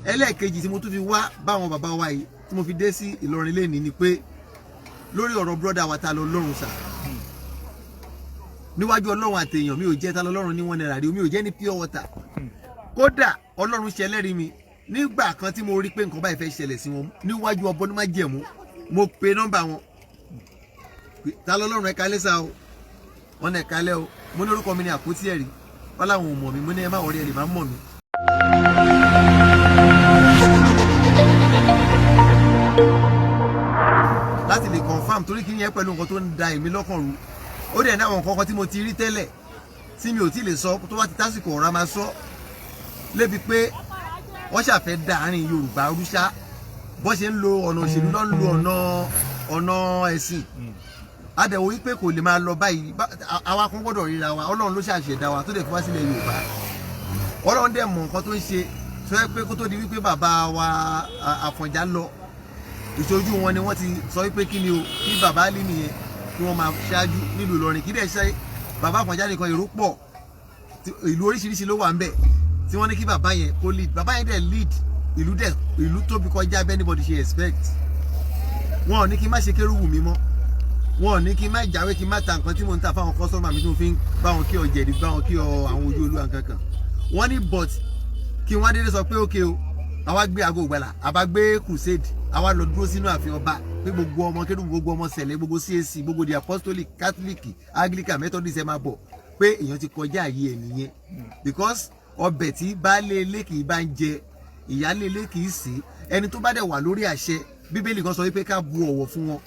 ẹlẹ́ẹ̀kejì tí mo tún fi wá báwọn bàbá wa yìí tí mo fi dé sí Ìlọrin lẹ́ni ni pé lórí ọ̀rọ̀ brọ́dà wa ta lọ lọ́rùn sà níwájú Ọlọ́run àtèèyàn mi ò jẹ́ ta lọ lọ́rùn ní 1 naira rí mi ò jẹ́ ní pure water kódà Ọlọ́run ṣẹlẹ́rìí mi nígbà kan tí mo rí pé nǹkan báyìí fẹ́ ṣẹlẹ̀ sí wọn níwájú ọbọ ní májẹ̀mú mo pe nọ́mbà wọn ta lọ lọ́rùn ẹ̀ka lẹ́sà o wọn ẹ̀ka lẹ́ o mo ní orúkọ mi ní Apoti Eri wọn làwọn ò mọ̀ mi mo ní ẹ má wọrí ẹ lè má mọ̀ mi. láti lè confam torí kí ni yẹn pẹ̀lú nǹkan tó ń da èmi lọ́kàn rú ó dẹ̀ ní àwọn nǹkan kan tí mo ti rí tẹ́lẹ̀ tí mi ò tí lè sọ tó bá ti tásìkò ọ̀rá máa sọ lébi pé wọ́n ṣàfẹ́ da àárín Yorùbá rúṣá bó ṣe ń lo ọ̀nà òṣèlú ló ń lo ọ̀nà ẹ̀sìn adẹ̀wò wípé kò lè máa lọ báyìí àwa kan gbọ́dọ̀ ríra wa Ọlọ́run ló ṣàṣẹ̀dá wa tó dẹ̀ fi wá sílẹ̀ Yorùbá Ọlọ́run dẹ̀ mọ̀ nǹkan tó ń ṣe sọ pé kó tó di wípé bàbá wa Àfọ̀njá lọ ìṣojú wọn ni wọ́n ti sọ wípé kí ni o kí bàbá lé nìyẹn kí wọ́n máa ṣáájú nílùú Ìlọrin kí dẹ̀ ṣe bàbá Àfọ̀njá nìkan èrò pọ̀ ìlú oríṣiríṣi ló wà ń bẹ̀ tí wọ́n ní kí bàbá yẹn kó lead bàbá yẹn dẹ̀ lead ìlú tóbi kọjá bẹ́ẹ̀ anybody ṣe expect wọn ò ní kí n má ṣe kérúwù mi mọ́ wọn ò ní kí n má jáwé kí n má ta nǹkan tí mo ń ta fáwọn kọ́sọ́mà mi tí mo fi ń bá wọn kí ọ jẹ̀dí bá wọn kí ọ àwọn ojú olúwa kankan wọ́n ní but kí wọ́n dédé sọ pé ókè o àwa gbé aago ìgbàlà àbá gbé crusade àwa lọ dúró sínú ààfin ọba pé gbogbo ọmọ kérúwù gbogbo ọmọ sẹ̀lẹ̀ gbogbo CAC gbogbo the apostolic catholic anglican methodist ẹ máa bọ̀ pé èèyàn ti kọjá àyè ẹ̀ nìyẹn because ọbẹ̀ tí baálé ilé kì í bá ń jẹ ìyálé ilé kì í sí ẹni tó bá dẹ̀ wà lórí àṣẹ bíbélì kan sọ wípé ká bu ọ̀wọ̀ fún wọn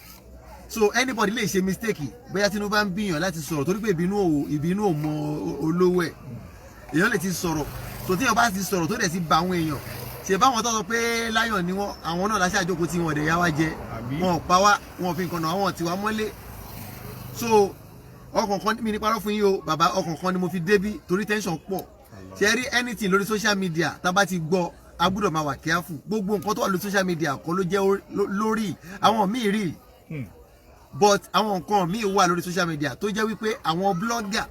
so anybody lè ṣe mistake bóyá Tinubu bá ń bíyàn láti sọ̀rọ̀ torí pé ìbínú ò mọ olówó ẹ̀ èèyàn lè ti sọ̀rọ̀ tó tíyàn bá ti sọ̀rọ̀ tó dẹ̀ ti ba àwọn èèyàn ṣe báwọn tó sọ pé láyọ̀ ni wọn àwọn náà láṣẹ àjókòó tí wọn dẹ̀ yá wá jẹ wọn ò pa wá wọn ò fi nǹkan náà wọn ti wá mọ́lé so ọkàn kan mi ní parọ́ fún yín o bàbá ọkàn kan ni mo fi débí torí tension pọ̀ ṣe rí anything lórí social media tá a bá ti gbọ́ a gbọ́dọ̀ máa wà careful gbogbo nǹkan tó wà lórí social media kọ́ ló jẹ́ lórí àwọn míì rí but àwọn nǹkan míì wà lórí social media tó jẹ́ wípé àwọn blogger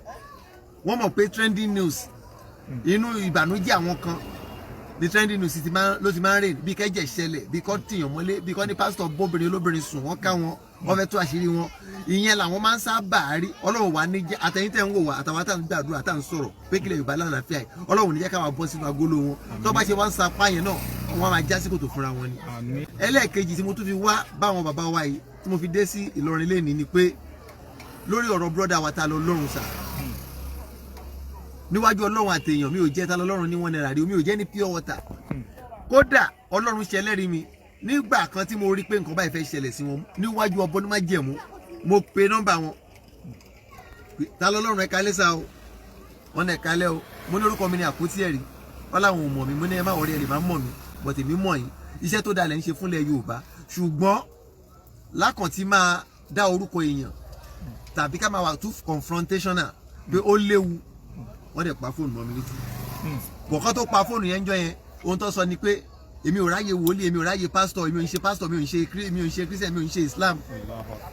wọ́n mọ̀ pé trending news inú ìbànújẹ́ àwọn kan ní trending news ló ti máa ń rìn bí kẹ́jẹ̀ ṣẹlẹ̀ bí kọ́ tìyàn mọ́lé bí kọ́ ní pásítọ̀ bóbìnrin olóbìnrin sùn wọ́n ká wọn wọ́n fẹ́ tú àṣírí wọn ìyẹn làwọn máa ń sábà rí Ọlọ́run wà ní jẹ́ àtẹ̀yìntẹ̀ ń wò wá àtàwọn àtàwọn gbàdúrà àtàwọn sọ̀rọ̀ pé kílẹ̀ Yorùbá lálàáfíà yìí Ọlọ́run ní jẹ́ káwa bọ́ sínú agolo wọn tó bá ṣe wá ń sapá yẹn náà wọ́n máa já sí kòtò fúnra wọn ni. ẹlẹ́ẹ̀kejì tí mo tún fi wá báwọn bàbá wa yìí tí mo fi dé sí Ìlọrin lẹ́ni ni pé lórí ọ̀rọ̀ brọ́dà wa ta lọ lọ́rùn sà níwájú Ọlọ́run àtèèyàn mi ò jẹ́ ta lọ lọ́rùn ní 1 naira rí mi ò jẹ́ ní pure water kódà Ọlọ́run ṣẹlẹ́rìí mi nígbà kan tí mo rí pé nǹkan báyìí fẹ́ ṣẹlẹ̀ sí wọn níwájú ọbọ ní májẹ̀mú mo pe nọ́mbà wọn ta lọ lọ́rùn ẹ̀ka lẹ́sà o wọn ẹ̀ka lẹ́ o mo ní orúkọ mi ní Apoti Eri wọn làwọn ò mọ̀ mi mo ní ẹ má wọrí ẹ lè má mọ̀ mi but èmi mọ̀ yín iṣẹ́ tó dalẹ̀ ń ṣe fúnlẹ̀ Yorùbá ṣùgbọ́n lákàntí máa dá orúkọ èèyàn tàbí ká máa wà too confrontational pé ó léwu wọ́n dẹ̀ pa fóònù mọ́ mi létí bọ̀kọ́ tó pa fóònù yẹn jọ yẹn ohun tó sọ ni pé èmi ò ráyè wòlíì èmi ò ráyè pásítọ̀ èmi ò ń ṣe pásítọ̀ mi ò ń ṣe kírísítẹ̀ mi ò ń ṣe Islam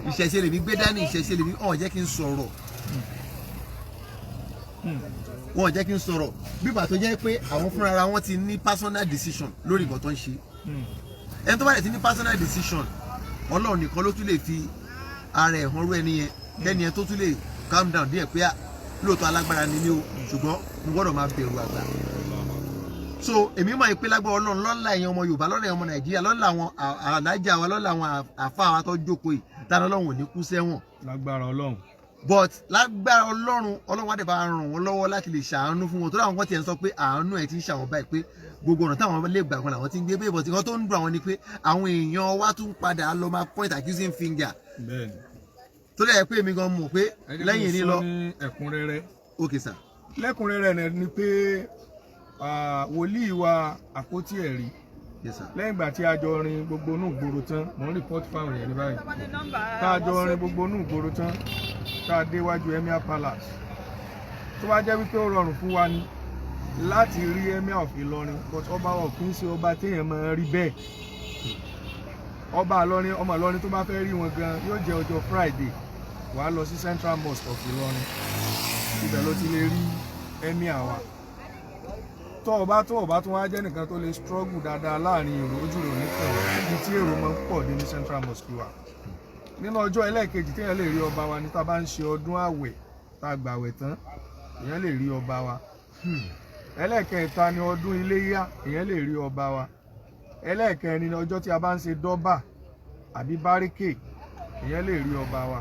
ìṣẹ̀ṣe lèmi gbé dání ìṣẹ̀ṣe lèmi ọ̀ jẹ́ kí n sọ̀rọ̀ wọn ò jẹ́ kí n sọ̀rọ̀ bíbà tó jẹ́ pé àwọn fúnra wọn ti ní personal decision lórí nǹkan tó ń ṣe ẹni tó bá dẹ̀ ti ní personal decision Ọlọ́run nìkan ló tún lè fi ara ẹ̀ hàn rú ẹni yẹn kẹ́ni yẹn tó tún lè calm down díẹ̀ pé lóòótọ́ alágbára ni mí o ṣùgbọ́n mo gbọ́dọ̀ máa bẹ̀rù àgbà so èmi mọ̀ pé lágbára Ọlọ́run lọ́la ẹ̀yin ọmọ Yorùbá lọ́la ẹ̀yin ọmọ Nàìjíríà lọ́la àwọn alájà wa lọ́la àwọn àfa wa tó jókòó yìí tára Ọlọ́run ò ní kú sẹ́wọ̀n lágbára Ọlọ́run but lágbára Ọlọ́run wá dé bá ràn wọ́n lọ́wọ́ láti lè ṣàánú fún wọn tó láwọn kan tiẹ̀ ń sọ pé àánú ẹ̀ ti ń ṣàwọn báyìí pé gbogbo ọ̀nà táwọn lè gbà kan làwọn ti ń gbé bẹ́ẹ̀ bọ̀ tí wọ́n tó ń dùn àwọn ni pé àwọn èèyàn wa tún padà lọ máa point accusing finger tó lè yẹ pé èmi gan mọ̀ pé lẹ́yìn ní lọ ẹ̀kúnrẹ́rẹ́ okay sir lẹ́kúnrẹ́rẹ́ ni pé wòlíì wa Apoti Eri lẹ́yìn ìgbà tí a jọ rin gbogbo inú ìgboro tán mò ń rìpọ́tì fáwọn èèyàn ní báyìí tá a jọ rin gbogbo inú ìgboro tán tá a déwájú Emir Palace tó bá jẹ́ wípé ó rọrùn fún wa ni láti rí Emir of Ìlọrin but ọba wọn kì í ṣe ọba téèyàn máa rí bẹ́ẹ̀ ọba Ìlọrin ọmọ Ìlọrin tó bá fẹ́ rí wọn gan yóò jẹ́ ọjọ́ Friday wàá lọ sí Central Mosque of Ìlọrin ibẹ̀ ló ti lè rí Emir wa tó o bá tún wá jẹ́ nìkan tó lè struggle dáadáa láàrin èrò ojú rò nìkan ibi tí èrò máa ń pọ̀ dé ní Central Mosque wa nínú ọjọ́ ẹlẹ́ẹ̀kejì téèyàn lè rí ọba wa ní tá a bá ń ṣe ọdún àwẹ̀ tá a gbàwẹ̀ tán èèyàn lè rí ọba wa ẹlẹ́ẹ̀kẹta ni ọdún iléyá èèyàn lè rí ọba wa ẹlẹ́ẹ̀kẹrin ni ọjọ́ tí a bá ń ṣe dọ́bà àbí báríkè èèyàn lè rí ọba wa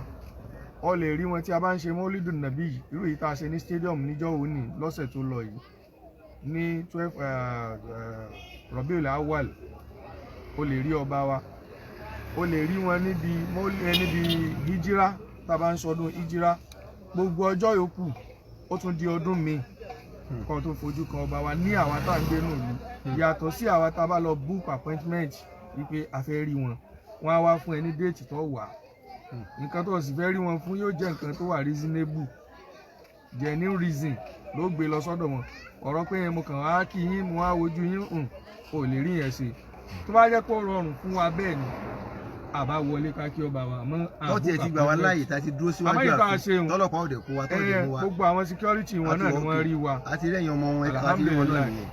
ọ lè rí wọn tí a bá ń ṣe mọ́lídùn nàbí yìí irú yìí tá a ṣe ní stadium níjọ́ òní lọ́sẹ̀ tó lọ yìí ní 12 Rabiul Awwal o lè rí ọba wa o lè rí wọn níbi hijira tá a bá ń sọdún hijira gbogbo ọjọ́ yòókù ó tún di ọdún míì kan tó fojú kan ọba wa ní àwa tá à ń gbé nù yìí yàtọ̀ sí àwa tá a bá lọ book appointment wípé a fẹ́ rí wọn wọ́n á wá fún ẹ ní déètì tó wà nǹkan tó sì fẹ́ rí wọn fún yóò jẹ́ nǹkan tó wà reasonable genuine reason ló gbé lọ sọ́dọ̀ wọn ọ̀rọ̀ pé mo kàn wá kí yín mo wá wojú yín ò lè rí yẹn ṣe tó bá jẹ́ kó rọrùn fún wa bẹ́ẹ̀ ni àbá wọlé ká kí ọba wa mọ́ àbúkà pẹ́ẹ́lẹ́ ti gbà wá láàyè tá a ti dúró síwájú àfin tọ́lọ́pàá òde kó wa tọ́lọ́pàá kó wa gbogbo àwọn security wọn náà ni wọ́n rí wa àti lẹ́yìn ọmọ wọn àti lẹ́yìn wọn náà nìyẹn.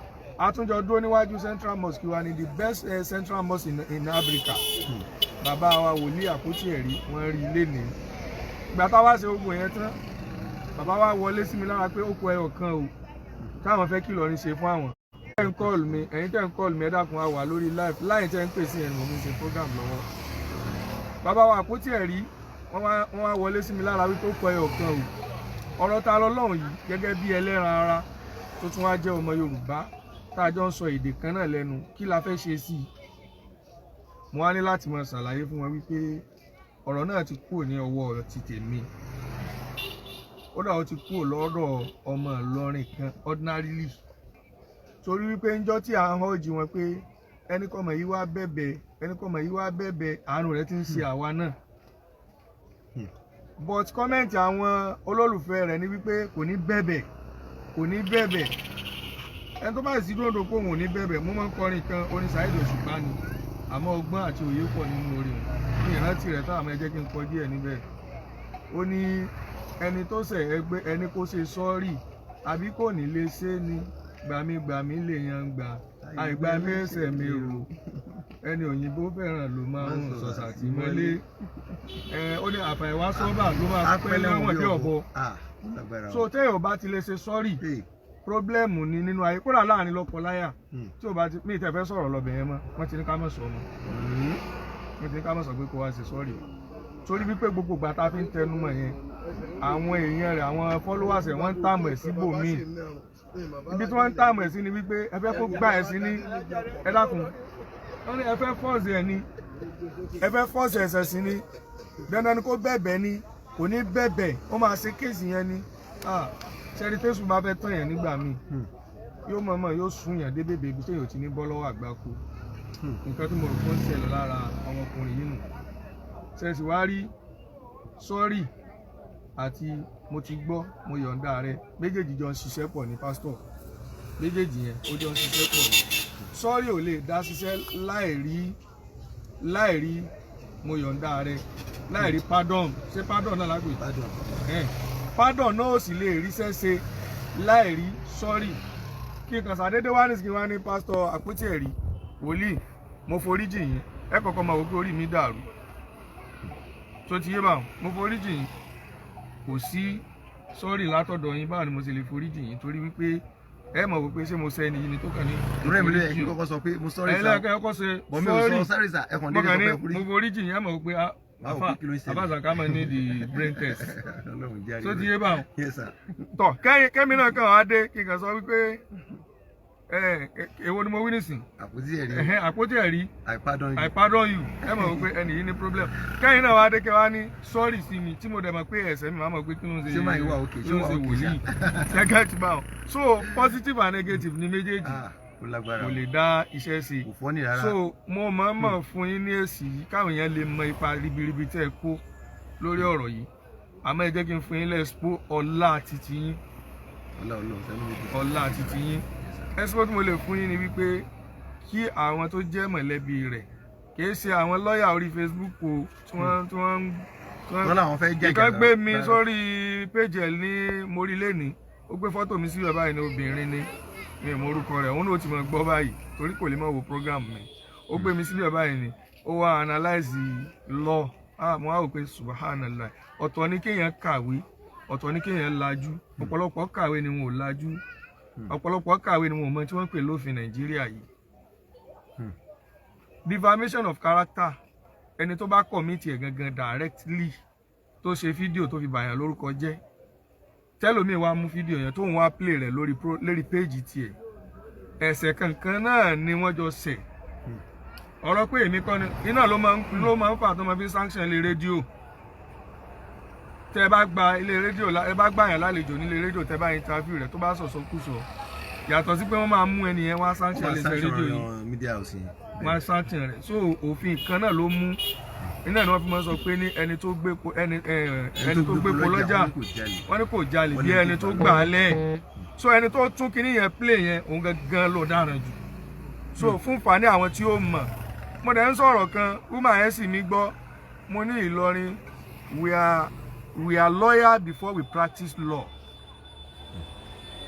àtúnjọ dúró níwájú Central Mosque wa ni the best Central Mosque in Africa bàbá wa wòlíì Apoti Eri wọ́n rí ilé ní ìgbà táwa ṣe gbogbo yẹn tán bàbá wa wọlé sí mi lára pé ó kọ ẹyọ kan o táwọn fẹ́ kí Ìlọrin ṣe fún àwọn ẹ̀yin tẹ́ ń kọ́ọ̀lù mi ẹ dákun á wà lórí live láyìn tẹ́ ń pè sí ẹ̀rùn mi ṣe program lọ́wọ́ bàbá wa Apoti Eri wọ́n wá wọlé sí mi lára wípé ó kọ ẹyọ kan o ọ̀rọ̀ ta lọ́lọ́run yìí gẹ́gẹ́ bí ẹlẹ́ran ara tó tún wá jẹ́ ọmọ Yorùbá tá a jọ ń sọ èdè kan náà lẹ́nu kí la fẹ́ ṣe sí i mo wá ní láti máa ṣàlàyé fún wọn wípé ọ̀rọ̀ náà ti kúrò ní ọwọ́ ti tèmi ó dà ó ti kúrò lọ́dọ̀ ọmọ Ìlọrin kan ordinarily torí wípé ńjọ́ tí à ń họ́ọ̀jì wọn pé ẹnikọ́mọ yìí wá bẹ̀bẹ̀ àánú rẹ̀ ti ń ṣe àwa náà but comment àwọn olólùfẹ́ rẹ̀ ní wípé kò ní bẹ̀bẹ̀ ẹni tó bá sì dúró pé òun ò ní bẹ̀bẹ̀ mo máa ń kọrin kan orin Saheed Òṣùpá ni àmọ́ ọgbọ́n àti òye pọ̀ nínú orin ní ìrántí rẹ̀ táwọn ẹjẹ́ kí n kọ díẹ̀ níbẹ̀ ó ní ẹni tó ṣẹ̀ ẹgbẹ́ ẹni kó ṣe sọ́ọ̀rì àbí kò ní lè ṣe ni gbàmígbàmí lè yan gbà àìgbà mẹ́sẹ̀ mi rò ẹni òyìnbó fẹ́ràn ló máa ń sọ̀sà tí mọ́lé ó ní àfàìwá sọ́bà ló máa pẹ́ lẹ́wọ̀n bí ọ̀bọ so téèyàn ò bá ti lè ṣe sọ́ọ̀rì pírọ́blẹ́mù ni nínú ayé kódà láàrin lọ́pọ̀ láyà tí ò bá ti mí ìtẹ̀fẹ́ sọ̀rọ̀ lọ́bẹ̀ yẹn mọ́ wọ́n ti ní ká mọ̀ sọ ọmọ wọ́n ti ní ká mọ̀ sọ pé kó wá ṣe sọ́ọ̀rì torí wípé gbogbo ìgbà tá a fi ń tẹnu mọ́ yẹn àwọn èèyàn rẹ̀ àwọn followers ẹ̀ wọ́n ń tààmù ẹ̀ síbòmíì ibi tí wọ́n ń tààmù ẹ̀ sí ni wípé ẹ fẹ́ kó gbà ẹ̀ sí ní ẹ dákun wọ́n ní ẹ fẹ́ fọ́ọ̀sì ẹ̀ ní ẹ fẹ́ fọ́ọ̀sì ẹ̀sẹ̀ sí ní dandan ni kó bẹ̀bẹ̀ ni kò ní bẹ̀bẹ̀ ó máa ṣe kéèsì yẹn ni ṣẹ́ni tẹ́sù bá fẹ́ tán yẹn nígbà míì yóò mọ̀ọ́mọ̀ yóò sún yàn dé bèbè ibi téèyàn ti ní bọ́ lọ́wọ́ àgbákò nǹkan tí mo rò fún ń ṣẹlẹ̀ lára ọmọkùnrin yìí nù ṣẹ́sì wá rí sọ́ọ̀rì àti mo ti gbọ́ mo yọ̀ǹda rẹ méjèèjì jọ ń ṣiṣẹ́ pọ̀ ní pásítọ̀ méjèèjì yẹn ó jọ ń ṣiṣẹ́ pọ̀ ní sọ́ọ̀rì ò lè dá ṣiṣẹ́ láìrí mo yọ̀ǹda rẹ láìrí pardon ṣé pardon náà lágbè pardon náà ò sì lè ríṣẹ́ ṣe láìrí sọ́ọ̀rì kí n kàn sàdédé wá nísìkí wá ní pásítọ̀ Apoti Eri wòlíì mo foríjì yín ẹ kọ́kọ́ máa wò pé orí mi dàrú tó ti yé báwọn mo foríjì yín kò sí sọ́ọ̀rì látọ̀dọ̀ yín báwo ni mo ṣe lè foríjì yín torí wípé ẹ mọ̀ wípé ṣé mo sẹ́ni yìí ni tó kàn ní. ìrẹ́ mi lè ẹ̀kí kọ́kọ́ sọ pé mo sọ́ọ̀rì sá ẹ̀lẹ́kẹ́ kọ́kọ́ ṣe sọ́ọ̀rì sá ẹ̀kàn dé ní ọ̀pẹ̀ mo foríjì yín ẹ mọ̀ wípé abazaka máa ní the brain test tó ti yé báwọn. tọ kẹ́mi náà kàn wá dé kí n kàn sọ wípé èwo ni mo wí nísìn. Apoti Eri I pardon you ẹ mọ̀ wípé ẹnì yìí ní problem kẹ́yìn náà wá dé kẹ́ wá ní sọ́ọ̀rì sí mi tí mo dẹ̀ mọ̀ pé ẹ̀sẹ̀ mi máa mọ̀ pé kí ló ń ṣe wòlíì ṣẹ́gẹ́ ti bá wọn so positive and negative ni méjèèjì kò lè dá iṣẹ́ sí i so mo mọ̀ fún yín ní èsì yìí káwọn yẹn lè mọ ipa ribiribi tẹ́ ẹ kó lórí ọ̀rọ̀ yìí àmọ́ ẹ jẹ́ kí n fún yín lẹ́sìpó ọlá títí yín ẹsùn tí mo lè fún yín ni wípé kí àwọn tó jẹ́ mọ̀lẹ́bí rẹ̀ kìí ṣe àwọn lọ́ọ̀yà orí Facebook o tí wọ́n gbé mi sórí péjì ẹ̀ ní mórí lẹ́ni ó gbé fọ́tò mi sí bàbá yìí ní obìnrin ni mi ò mọ orúkọ rẹ̀ òun náà ti mọ̀ gbọ́ báyìí torí kò lè mọ̀ wo program mi ó gbé mi síbẹ̀ báyìí ni ó wá analyze law mo wá wò pé subhanallah ọ̀tọ̀ ni kéèyàn kàwé ọ̀tọ̀ ni kéèyàn lajú ọ̀pọ̀lọpọ̀ kàwé ni wọn ò lajú ọ̀pọ̀lọpọ̀ kàwé ni wọn ò mọ tí wọ́n pè lófin Nàìjíríà yìí defamation of character ẹni tó bá commit ẹ̀ gangan directly tó ṣe fídíò tó fi bàyàn lórúkọ jẹ́ tẹ́lòmíì wá mú fídíò yẹn tó ń wá play rẹ̀ lórí péjì tiẹ̀ ẹ̀ṣẹ̀ kankan náà ni wọ́n jọ ṣẹ̀ ọ̀rọ̀ pé èmi kọ́ ni iná ló máa ń fà tó máa fi sanction ilé rédíò tẹ́ ẹ bá gba ilé rédíò ẹ bá gbà yàn lálejò nílé rédíò tẹ́ bá interview rẹ̀ tó bá sọ̀sọ̀ kùsọ yàtọ̀ sí pé wọ́n máa mú ẹni yẹn wá sanction ilé rédíò yìí wọ́n sanction rẹ̀ so òfin kan náà ló mú iná ni wọ́n fi máa sọ pé ní ẹni tó gbépo lọ́jà wọ́n ní kò jalè bí ẹni tó gbà á lẹ̀ so ẹni tó tún kinní yẹn play yẹn òun gangan ló dáràn jù so fún fani àwọn tí ó mọ̀ mo dẹ̀ ń sọ̀rọ̀ kan woman Esin mi gbọ́ mo ní Ìlọrin we are lawyer before we practice law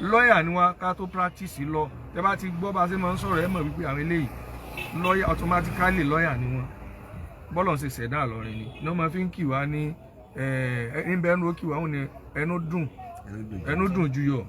lawyer ni wọ́n ká tó practice law tẹ́ bá ti gbọ́ bá ṣe máa ń sọ̀rọ̀ ẹ mọ̀ wípé àwọn eléyìí lawyer automatically lawyer ni wọ́n bọ́lọ̀ ṣe ṣẹ̀dá Ìlọrin ni ní wọ́n máa fi ń kì wá ní ẹni bẹ́ẹ̀ ń ro kì wá òun ni ẹnu dùn ju yọ̀